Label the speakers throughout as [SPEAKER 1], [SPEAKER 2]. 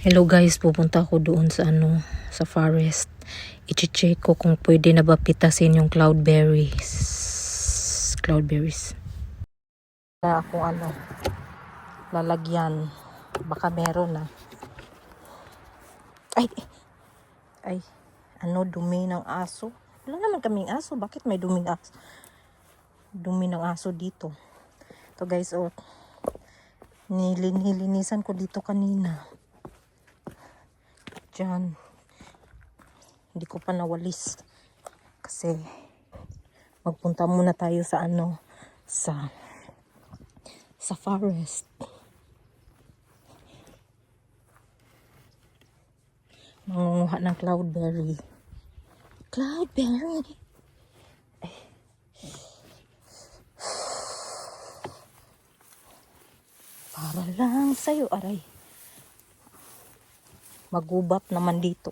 [SPEAKER 1] Hello guys, pupunta ako doon sa sa forest. I-check ko kung pwede na ba pitasin yung cloudberries. Cloudberries. Na akong lalagyan. Baka meron na. Ay, ay, dumi ng aso. Wala naman kaming aso. Bakit may duming aso? Dumi ng aso dito. Ito guys, nilinisan ko dito kanina. Diyan. Hindi ko pa nawalis. Kasi magpunta muna tayo sa sa forest. Mangunguha ng cloudberry. Cloudberry. Para lang sa'yo, aray. Magubat naman dito,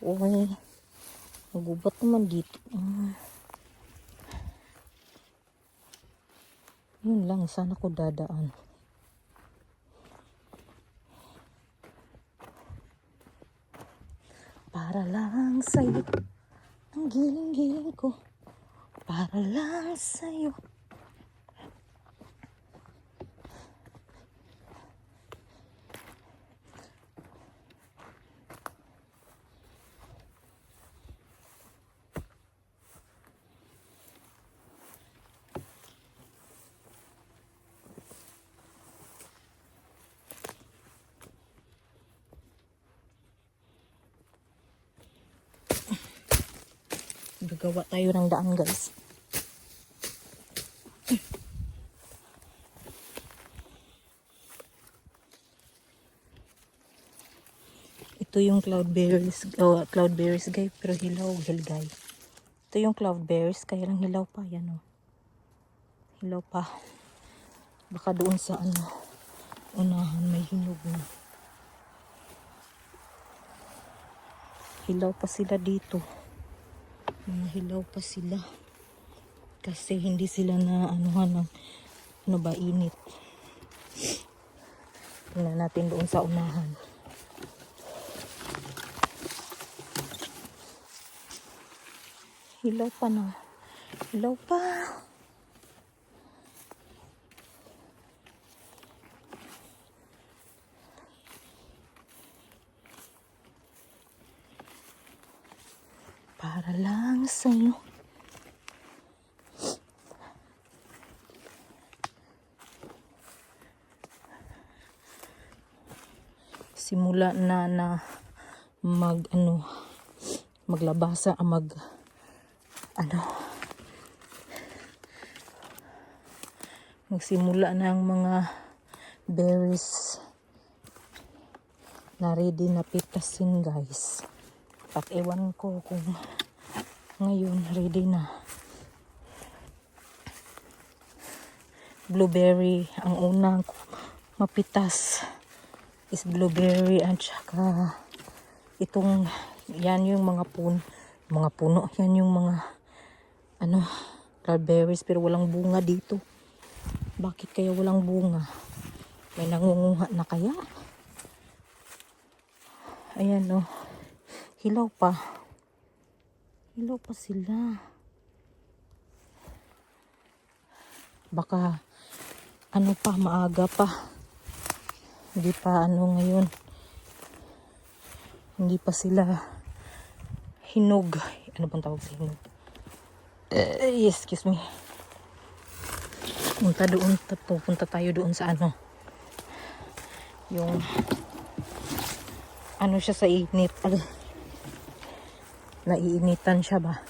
[SPEAKER 1] Magubat naman dito. Yun lang, sana ko dadaan. Para lang sa'yo, ang giling-giling ko. Para lang sa'yo. Gagawa tayo ng daan, guys. Ito yung cloudberries, cloudberries guys, pero hilaw, hilgay. Ito yung cloudberries, kaya lang hilaw pa, yan Hilaw pa. Baka doon sa unahan may hinog na. Hilaw pa sila dito. Mga hilaw pa sila. Kasi hindi sila na init. Tingnan natin doon sa unahan. Hilaw pa na. Hilaw pa. Para lang sa'yo. Simula na maglabasa, magsimula na ang mga berries na ready na pitasin, guys. At ewan ko kung ngayon ready na. Blueberry ang unang mapitas is blueberry, at saka itong yan yung mga puno, yan yung mga cloudberries, pero walang bunga dito. Bakit kaya walang bunga? May nangunguha na kaya? Ayan hilaw pa sila. Baka maaga pa, hindi pa ngayon, hindi pa sila hinog. Ano bang tawag sa hinog? Excuse me. Pupunta tayo doon sa yung siya sa init. Naiinitan siya ba?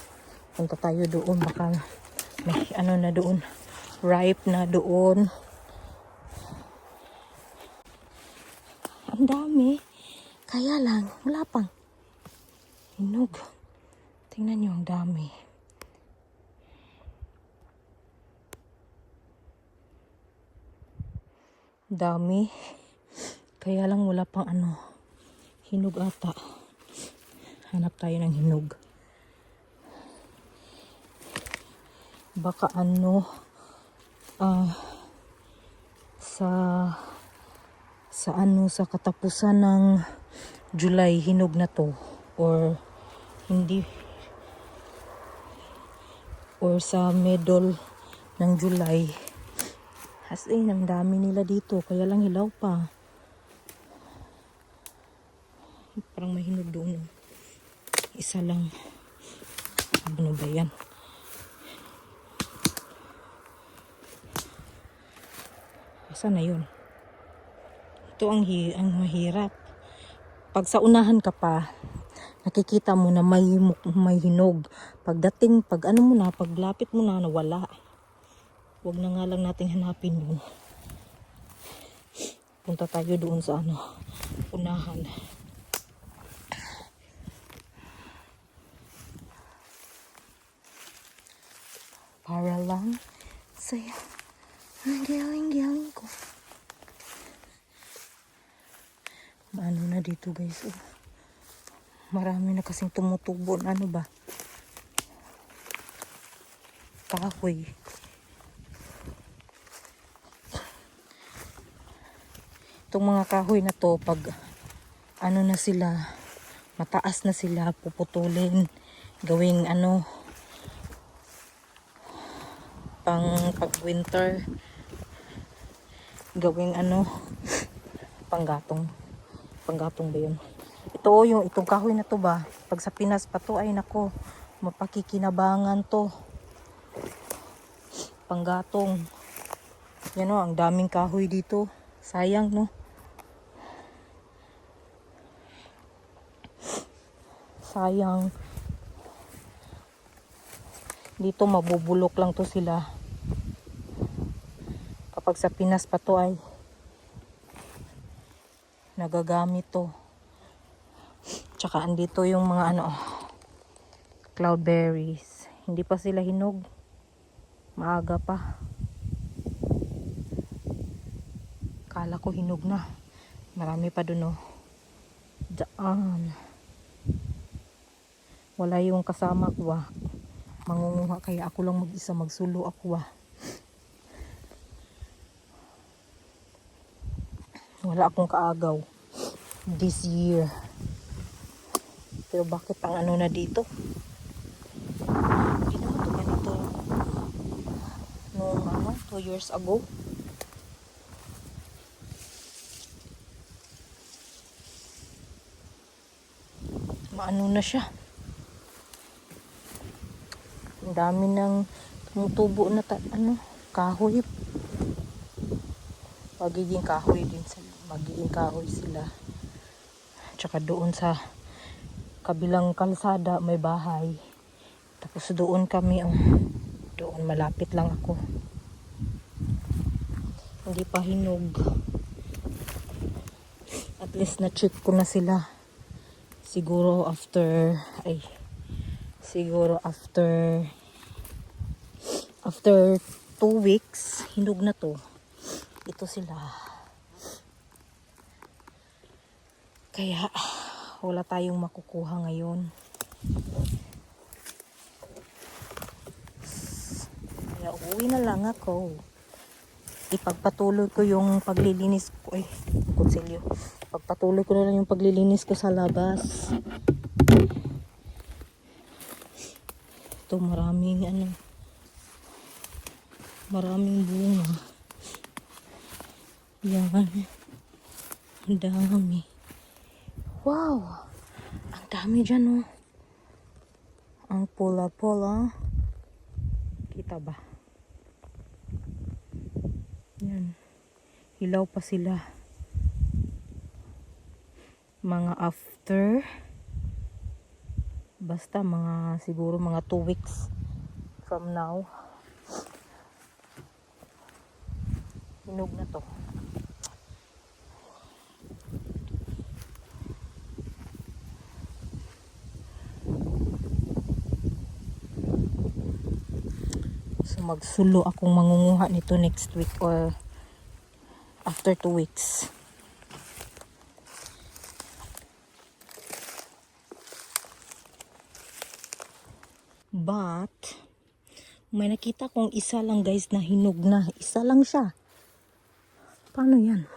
[SPEAKER 1] Punta tayo doon, baka may na doon, ripe na doon. Ang dami, kaya lang wala pang hinog. Tingnan nyo, ang dami. Dami, kaya lang wala pang hinog ata. Hanap tayo ng hinog. Baka sa katapusan ng July hinog na to or hindi, or sa middle ng July. As in, ang dami nila dito, kaya lang hilaw pa. Parang may hinog doon. Isa lang. Ano ba yan? Asa na yun? Ito ang mahirap. Pag sa unahan ka pa, nakikita mo na may hinog. Pagdating, pag paglapit mo na, nawala. Huwag na nga lang nating hanapin yun. Punta tayo doon sa unahan. Para lang saya. Ang galing-galing ko. Ano na dito guys, oh. Marami na kasing tumutubo na ba? Kahoy. Itong mga kahoy na to, pag na sila, mataas na sila, puputulin, gawing pag winter, gawing panggatong ba yun? Itong kahoy na to ba, pag sa Pinas pa to, ay nako, mapakikinabangan to. Panggatong. Yan o, ang daming kahoy dito. Sayang, no? Sayang. Dito mabubulok lang to sila. Kapag sa Pinas pa to ay nagagamit to. Tsaka andito yung mga cloudberries. Hindi pa sila hinog. Maaga pa. Kala ko hinog na. Marami pa dun, oh. Daan. Wala yung kasama ko, mangunguha, kaya ako lang mag-isa, magsulo ako, wala akong kaagaw this year. Pero bakit ang na dito, hindi naman to ganito nung 2 years ago. Maano na siya, ang dami ng tumutubo na kahoy. Magiging kahoy sila. Tsaka doon sa kabilang kalsada may bahay. Tapos doon kami, doon malapit lang ako. Hindi pa hinog. At least na-check ko na sila. Siguro after 2 weeks, hinog na to. Ito sila. Kaya wala tayong makukuha ngayon. Kaya uwi na lang ako. Ipagpatuloy ko yung paglilinis ko. Konsilyo. Pagpatuloy ko na lang yung paglilinis ko sa labas. Ito maraming bunga. Yan. Ang dami. Wow! Ang dami dyan, oh. Ang pula-pula. Kita ba? Yan. Hilaw pa sila. Mga after, basta siguro mga 2 weeks from now, hinog na to. So magsulo akong mangunguha nito next week or after 2 weeks. But may nakita kong isa lang guys na hinog na. Isa lang siya. Paano yan?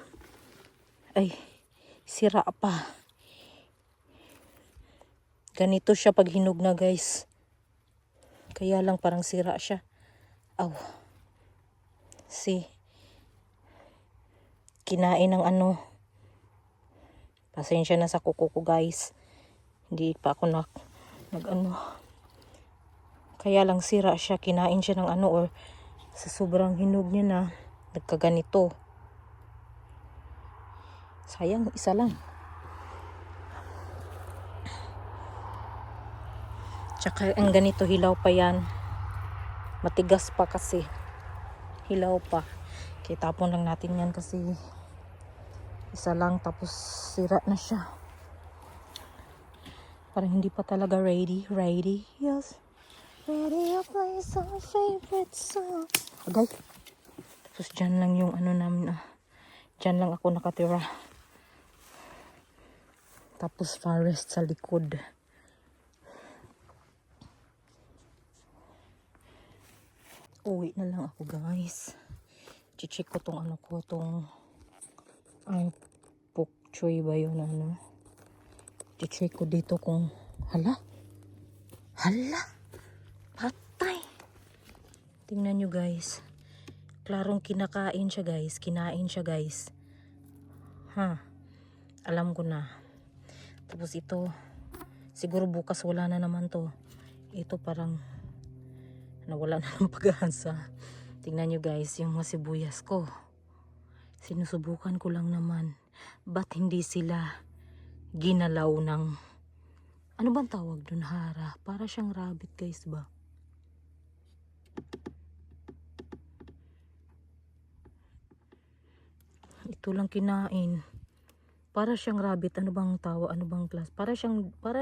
[SPEAKER 1] Ay, sira pa. Ganito siya pag hinog na guys. Kaya lang parang sira siya. Aw. See. Kinain ng ano. Pasensya na sa kuko ko guys. Hindi pa ako nag ano. Kaya lang sira siya. Kinain siya ng ano or sa sobrang hinog niya na nagkaganito. Sayang, isa lang. Tsaka ang ganito hilaw pa yan. Matigas pa kasi. Hilaw pa. Kaya tapon lang natin yan kasi isa lang tapos sira na siya. Parang hindi pa talaga ready. Ready? Yes. Ready to play some favorite song. Agay. Tapos dyan lang yung ano namin. Dyan lang ako nakatira. Tapos forest sa likod. Uwi na lang ako guys. Check ko tong ano ko. Tong pok choy ba yun ano. Check ko dito kung hala. Patay. Tingnan nyo guys. Klarong kinakain siya guys. Kinain siya guys. Alam ko na. Tapos ito. Siguro bukas wala na naman to. Ito parang nawala na ng pag-asa. Tingnan nyo guys. Yung mga sibuyas ko. Sinusubukan ko lang naman. Ba't hindi sila ginalaw ng ano bang tawag dun, hara? Para siyang rabbit guys ba? Ito lang kinain. Para siyang rabbit. Ano bang tawa? Ano bang class? Para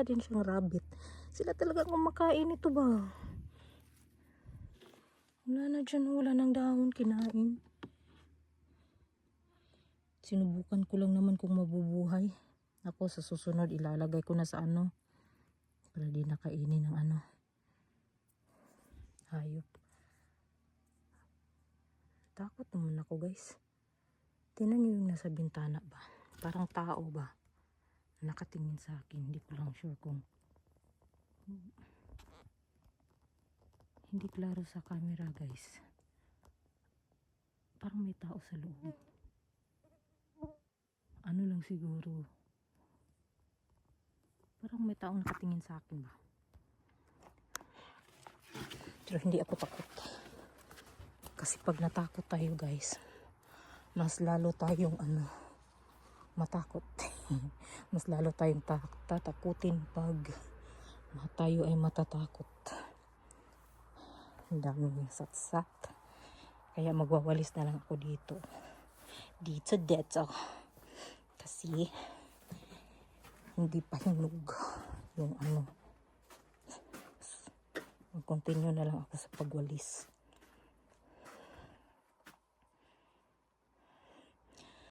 [SPEAKER 1] din siyang rabbit. Sila talaga kumakain ito ba? Wala na dyan. Wala nang dahon. Kinain. Sinubukan ko lang naman kung mabubuhay. Ako sa susunod ilalagay ko na sa ano. Para di nakainin ng ano. Hayop. Takot naman ako guys. Tingnan nyo yung nasa bintana ba? Parang tao ba? Nakatingin sa akin. Hindi ko lang sure kung hindi klaro sa camera guys. Parang may tao sa loob. Ano lang siguro. Parang may taong nakatingin sa akin ba? Pero hindi ako takot. Kasi pag natakot tayo guys, mas lalo tayong ano, matakot. Mas lalo tayong tatakutin pag tayo ay matatakot. Ang daming satsat. Kaya magwawalis na lang ako dito. Dito. Kasi hindi pa hinog yung ano. Mag-continue na lang ako sa pagwalis.